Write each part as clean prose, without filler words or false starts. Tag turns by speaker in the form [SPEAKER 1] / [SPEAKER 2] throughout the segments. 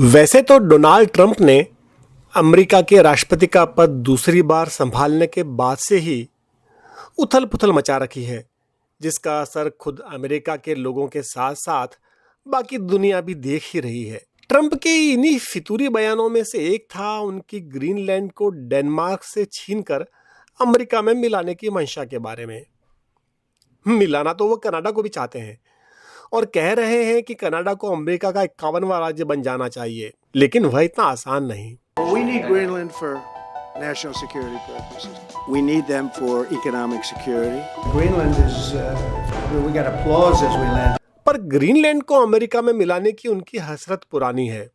[SPEAKER 1] वैसे तो Donald Trump ने अमेरिका के राष्ट्रपति का पद दूसरी बार संभालने के बाद से ही उथल पुथल मचा रखी है, जिसका असर खुद अमेरिका के लोगों के साथ साथ बाकी दुनिया भी देख ही रही है। ट्रंप के इन्हीं फितूरी बयानों में से एक था उनकी ग्रीनलैंड को डेनमार्क से छीनकर अमेरिका में मिलाने की मंशा के बारे में। मिलाना तो वो कनाडा को भी चाहते हैं और कह रहे हैं कि कनाडा को अमेरिका का 51वां राज्य बन जाना चाहिए, लेकिन वह इतना आसान नहीं।
[SPEAKER 2] We need Greenland for national security purposes. We need them for economic security.
[SPEAKER 3] Greenland is, we got applause as we land.
[SPEAKER 1] पर ग्रीनलैंड को अमेरिका में मिलाने की उनकी हसरत पुरानी है।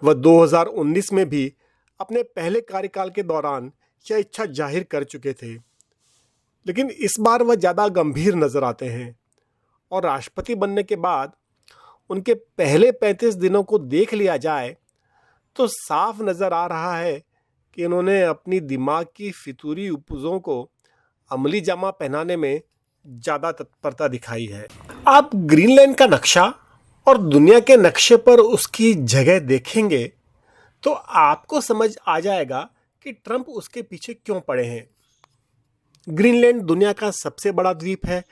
[SPEAKER 1] वह 2019 में भी अपने पहले कार्यकाल के दौरान यह इच्छा जाहिर कर चुके थे, लेकिन इस बार वह ज़्यादा गंभीर नजर आते हैं और राष्ट्रपति बनने के बाद उनके पहले 35 दिनों को देख लिया जाए तो साफ नज़र आ रहा है कि उन्होंने अपनी दिमाग की फितूरी उपजों को अमली जामा पहनाने में ज़्यादा तत्परता दिखाई है। आप ग्रीनलैंड का नक्शा और दुनिया के नक्शे पर उसकी जगह देखेंगे तो आपको समझ आ जाएगा कि ट्रंप उसके पीछे क्यों पड़े हैं। ग्रीनलैंड दुनिया का सबसे बड़ा द्वीप है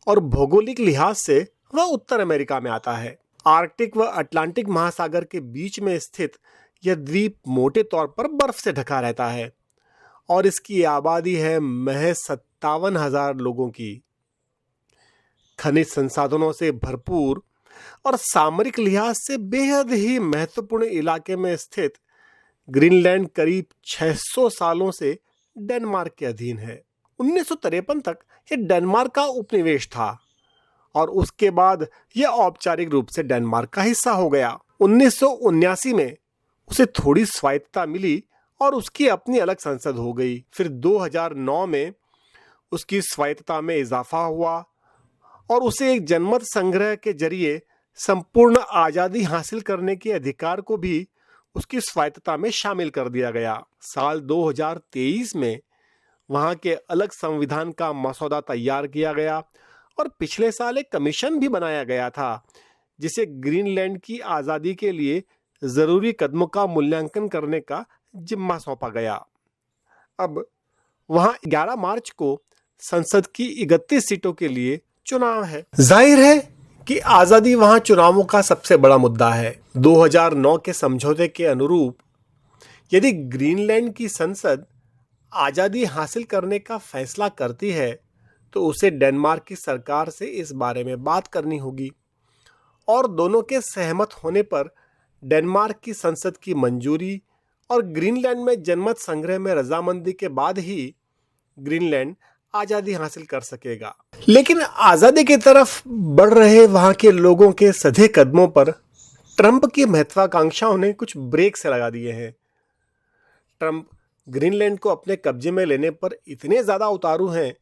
[SPEAKER 1] और भौगोलिक लिहाज से वह उत्तर अमेरिका में आता है। आर्कटिक व अटलांटिक महासागर के बीच में स्थित यह द्वीप मोटे तौर पर बर्फ से ढका रहता है और इसकी आबादी है महज 57,000 लोगों की। खनिज संसाधनों से भरपूर और सामरिक लिहाज से बेहद ही महत्वपूर्ण इलाके में स्थित ग्रीनलैंड करीब 600 सालों से डेनमार्क के अधीन है। 1953 तक यह डेनमार्क का उपनिवेश था और उसके बाद यह औपचारिक रूप से डेनमार्क का हिस्सा हो गया। 1979 में उसे थोड़ी स्वायत्तता मिली और उसकी अपनी अलग संसद हो गई। फिर 2009 में उसकी स्वायत्तता में इजाफा हुआ और उसे एक जनमत संग्रह के जरिए संपूर्ण आज़ादी हासिल करने के अधिकार को भी उसकी स्वायत्तता में शामिल कर दिया गया। साल 2023 में वहाँ के अलग संविधान का मसौदा तैयार किया गया और पिछले साल एक कमीशन भी बनाया गया था जिसे ग्रीनलैंड की आज़ादी के लिए ज़रूरी कदमों का मूल्यांकन करने का जिम्मा सौंपा गया। अब वहाँ 11 मार्च को संसद की 31 सीटों के लिए चुनाव है। जाहिर है कि आज़ादी वहाँ चुनावों का सबसे बड़ा मुद्दा है। 2009 के समझौते के अनुरूप यदि ग्रीनलैंड की संसद आज़ादी हासिल करने का फैसला करती है तो उसे डेनमार्क की सरकार से इस बारे में बात करनी होगी और दोनों के सहमत होने पर डेनमार्क की संसद की मंजूरी और ग्रीनलैंड में जनमत संग्रह में रजामंदी के बाद ही ग्रीनलैंड आज़ादी हासिल कर सकेगा। लेकिन आज़ादी की तरफ बढ़ रहे वहाँ के लोगों के सधे कदमों पर ट्रंप की महत्वाकांक्षाओं ने कुछ ब्रेक से लगा दिए हैं। ट्रंप ग्रीनलैंड को अपने कब्जे में लेने पर इतने ज़्यादा उतारू हैं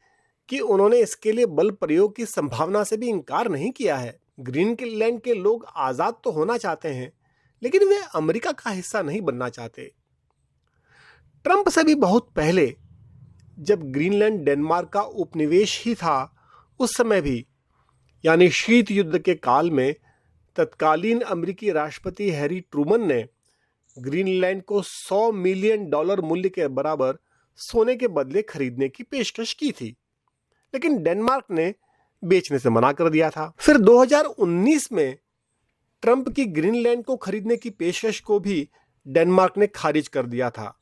[SPEAKER 1] कि उन्होंने इसके लिए बल प्रयोग की संभावना से भी इनकार नहीं किया है। ग्रीनलैंड के लोग आज़ाद तो होना चाहते हैं, लेकिन वे अमेरिका का हिस्सा नहीं बनना चाहते। ट्रंप से भी बहुत पहले जब ग्रीनलैंड डेनमार्क का उपनिवेश ही था, उस समय भी यानी शीत युद्ध के काल में तत्कालीन अमेरिकी राष्ट्रपति हैरी ट्रूमन ने ग्रीनलैंड को $100 मिलियन मूल्य के बराबर सोने के बदले खरीदने की पेशकश की थी, लेकिन डेनमार्क ने बेचने से मना कर दिया था। फिर 2019 में ट्रंप की ग्रीनलैंड को खरीदने की पेशकश को भी डेनमार्क ने खारिज कर दिया था।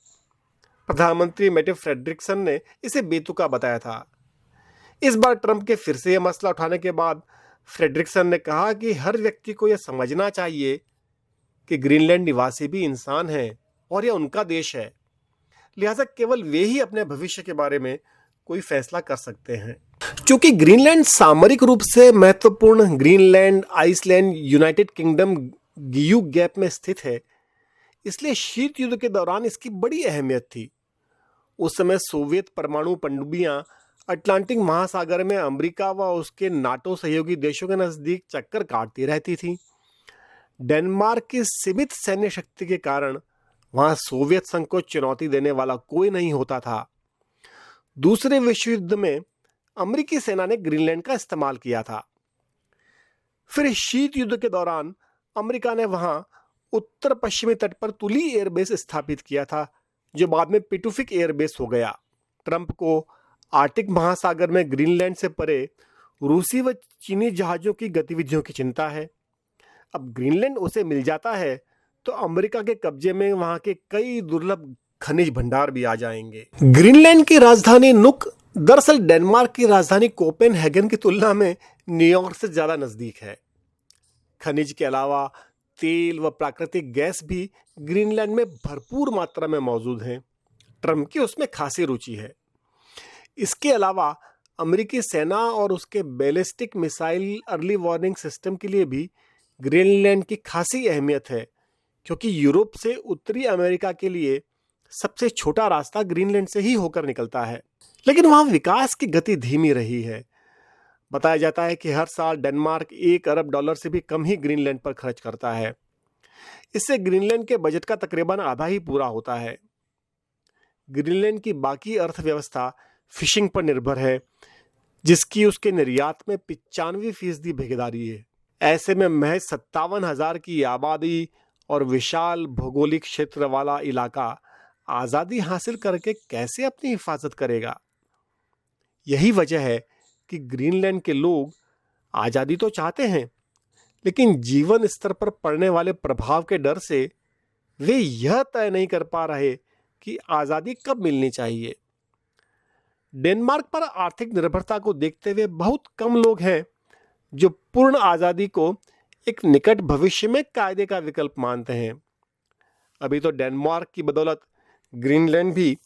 [SPEAKER 1] प्रधानमंत्री मेटे फ्रेडरिक्सन ने इसे बेतुका बताया था। इस बार ट्रंप के फिर से यह मसला उठाने के बाद फ्रेडरिक्सन ने कहा कि हर व्यक्ति को यह समझना चाहिए कि ग्रीनलैंड निवासी भी इंसान हैं और यह उनका देश है, लिहाजा केवल वे ही अपने भविष्य के बारे में कोई फैसला कर सकते हैं। चूंकि ग्रीनलैंड सामरिक रूप से महत्वपूर्ण Greenland, Iceland, United Kingdom GIUK gap में स्थित है, इसलिए शीत युद्ध के दौरान इसकी बड़ी अहमियत थी। उस समय सोवियत परमाणु पनडुब्बियां अटलांटिक महासागर में अमेरिका व उसके नाटो सहयोगी देशों के नजदीक चक्कर काटती रहती थी। डेनमार्क की सीमित सैन्य शक्ति के कारण वहां सोवियत संघ को चुनौती देने वाला कोई नहीं होता था। दूसरे विश्व युद्ध में अमेरिकी सेना ने ग्रीनलैंड का इस्तेमाल किया था। फिर शीत युद्ध के दौरान अमेरिका ने वहां उत्तर पश्चिमी तट पर तुली एयरबेस स्थापित किया था, जो बाद में पिटुफिक एयरबेस हो गया। ट्रंप को आर्कटिक महासागर में ग्रीनलैंड से परे रूसी व चीनी जहाजों की गतिविधियों की चिंता है। अब ग्रीनलैंड उसे मिल जाता है तो अमेरिका के कब्जे में वहां के कई दुर्लभ खनिज भंडार भी आ जाएंगे। ग्रीनलैंड की राजधानी नुक दरअसल डेनमार्क की राजधानी कोपेनहेगन की तुलना में न्यूयॉर्क से ज्यादा नजदीक है। खनिज के अलावा तेल व प्राकृतिक गैस भी ग्रीनलैंड में भरपूर मात्रा में मौजूद हैं। ट्रंप की उसमें खासी रुचि है। इसके अलावा अमेरिकी सेना और उसके ballistic missile early warning system के लिए भी ग्रीनलैंड की खासी अहमियत है, क्योंकि यूरोप से उत्तरी अमेरिका के लिए सबसे छोटा रास्ता ग्रीनलैंड से ही होकर निकलता है। लेकिन वहां विकास की गति धीमी रही है। बताया जाता है कि हर साल डेनमार्क $1 अरब से भी कम ही ग्रीनलैंड पर खर्च करता है। इससे ग्रीनलैंड के बजट का तकरीबन आधा ही पूरा होता है। ग्रीनलैंड की बाकी अर्थव्यवस्था फिशिंग पर निर्भर है, जिसकी उसके निर्यात में 95% भागीदारी है। ऐसे में महज 57,000 की आबादी और विशाल भौगोलिक क्षेत्र वाला इलाका आज़ादी हासिल करके कैसे अपनी हिफाजत करेगा? यही वजह है कि ग्रीनलैंड के लोग आज़ादी तो चाहते हैं, लेकिन जीवन स्तर पर पड़ने वाले प्रभाव के डर से वे यह तय नहीं कर पा रहे कि आज़ादी कब मिलनी चाहिए। डेनमार्क पर आर्थिक निर्भरता को देखते हुए बहुत कम लोग हैं जो पूर्ण आज़ादी को एक निकट भविष्य में कायदे का विकल्प मानते हैं। अभी तो डेनमार्क की बदौलत ग्रीनलैंड भी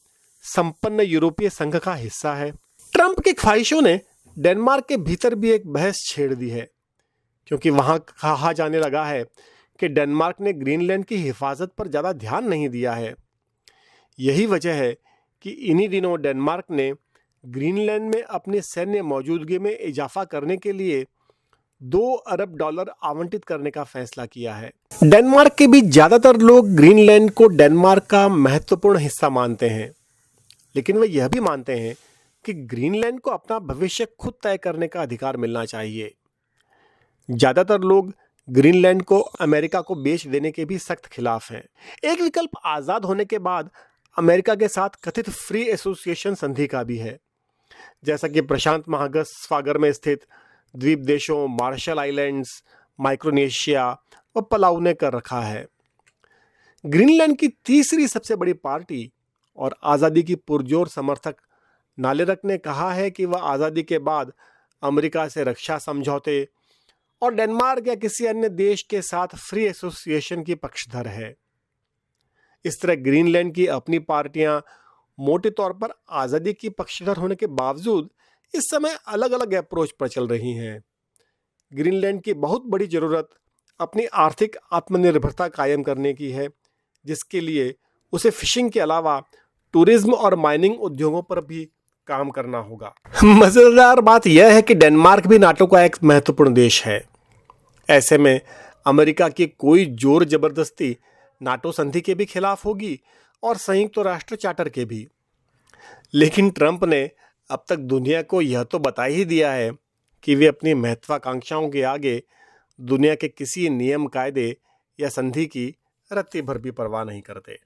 [SPEAKER 1] संपन्न यूरोपीय संघ का हिस्सा है। ट्रंप की ख्वाहिशों ने डेनमार्क के भीतर भी एक बहस छेड़ दी है, क्योंकि वहां कहा जाने लगा है कि डेनमार्क ने ग्रीनलैंड की हिफाजत पर ज़्यादा ध्यान नहीं दिया है। यही वजह है कि इन्हीं दिनों डेनमार्क ने ग्रीनलैंड में अपनी सैन्य मौजूदगी में इजाफा करने के लिए $2 अरब आवंटित करने का फैसला किया है। डेनमार्क के भी ज्यादातर लोग ग्रीनलैंड को डेनमार्क का महत्वपूर्ण हिस्सा मानते हैं, लेकिन वे यह भी मानते हैं कि ग्रीनलैंड को अपना भविष्य खुद तय करने का अधिकार मिलना चाहिए। ज्यादातर लोग ग्रीनलैंड को अमेरिका को बेच देने के भी सख्त खिलाफ हैं। एक विकल्प आजाद होने के बाद अमेरिका के साथ कथित फ्री एसोसिएशन संधि का भी है, जैसा कि प्रशांत महासागर में स्थित द्वीप देशों मार्शल आइलैंड्स, माइक्रोनेशिया व पलाऊ ने कर रखा है। ग्रीनलैंड की तीसरी सबसे बड़ी पार्टी और आज़ादी की पुरजोर समर्थक नालेरक ने कहा है कि वह आज़ादी के बाद अमेरिका से रक्षा समझौते और डेनमार्क या किसी अन्य देश के साथ फ्री एसोसिएशन की पक्षधर है। इस तरह ग्रीनलैंड की अपनी पार्टियां मोटे तौर पर आज़ादी की पक्षधर होने के बावजूद इस समय अलग अलग अप्रोच पर चल रही हैं। ग्रीनलैंड की बहुत बड़ी ज़रूरत अपनी आर्थिक आत्मनिर्भरता कायम करने की है, जिसके लिए उसे फिशिंग के अलावा टूरिज्म और माइनिंग उद्योगों पर भी काम करना होगा। मज़ेदार बात यह है कि डेनमार्क भी नाटो का एक महत्वपूर्ण देश है। ऐसे में अमेरिका की कोई जोर जबरदस्ती नाटो संधि के भी खिलाफ होगी और संयुक्त राष्ट्र चार्टर के भी। लेकिन ट्रंप ने अब तक दुनिया को यह तो बता ही दिया है कि वे अपनी महत्वाकांक्षाओं के आगे दुनिया के किसी नियम, कायदे या संधि की रत्ती भर भी परवाह नहीं करते।